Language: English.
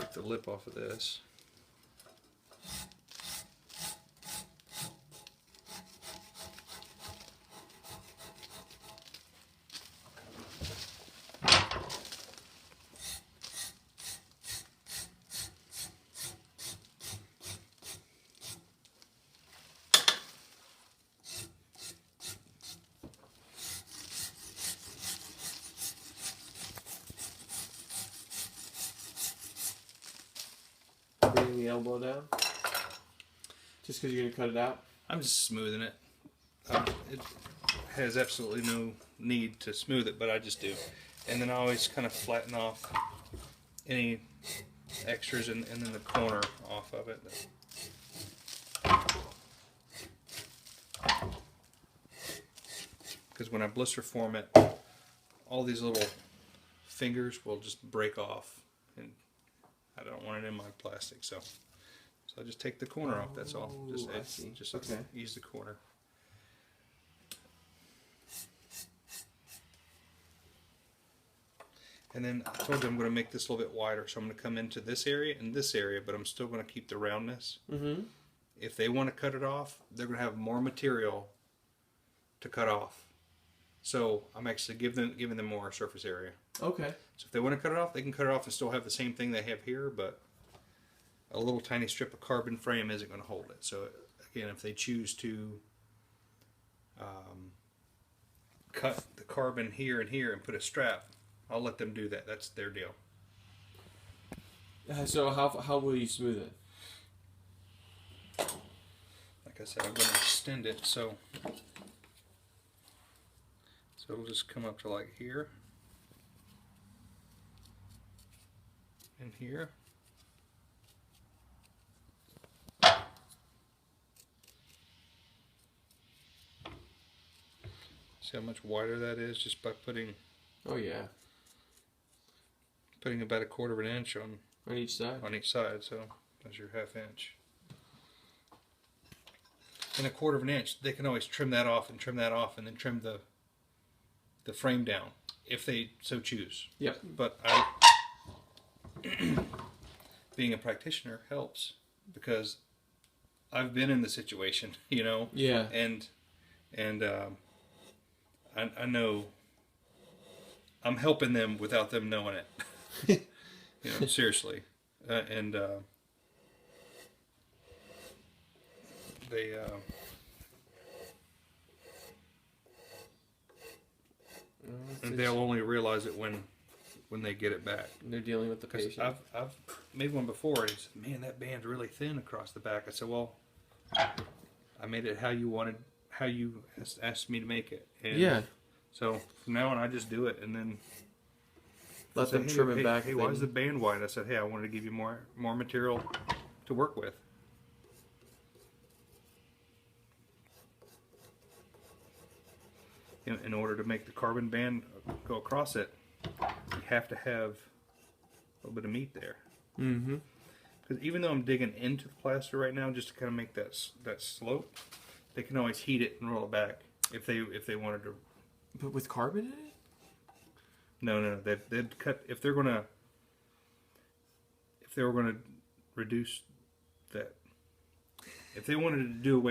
take the lip off of this. Bringing the elbow down? Just because you're going to cut it out? I'm just smoothing it. It has absolutely no need to smooth it, but I just do. And then I always kind of flatten off any extras and then the corner off of it. Because when I blister form it, all these little fingers will just break off, and I don't want it in my plastic, so I just take the corner off. That's all. Just okay. Ease the corner. And then I told you I'm going to make this a little bit wider, so I'm going to come into this area and this area, but I'm still going to keep the roundness. Mm-hmm. If they want to cut it off, they're going to have more material to cut off. So I'm actually giving them more surface area. Okay. So if they want to cut it off, they can cut it off and still have the same thing they have here, but a little tiny strip of carbon frame isn't going to hold it. So again, if they choose to cut the carbon here and here and put a strap, I'll let them do that. That's their deal. So how will you smooth it? Like I said, I'm going to extend it so it'll just come up to like here and here. See how much wider that is just by putting Oh yeah. Putting about 1/4 inch on each side. On each side, so that's your 1/2 inch. In 1/4 inch, they can always trim that off and then trim the frame down if they so choose. Yep. But being a practitioner helps because I've been in the situation, you know. Yeah. And I know I'm helping them without them knowing it. You know, seriously. And they'll only realize it when they get it back. And they're dealing with the patient. I've made one before, and he said, "Man, that band's really thin across the back." I said, "Well, I made it how you asked me to make it." And yeah. So from now on, I just do it, and then let them trim it back. Hey, why is the band wide? I said, "Hey, I wanted to give you more material to work with." In order to make the carbon band go across it, you have to have a little bit of meat there. Mm-hmm. Because even though I'm digging into the plaster right now, just to kind of make that slope, they can always heat it and roll it back if they wanted to. But with carbon in it? No. They'd cut if they were gonna reduce that. If they wanted to do away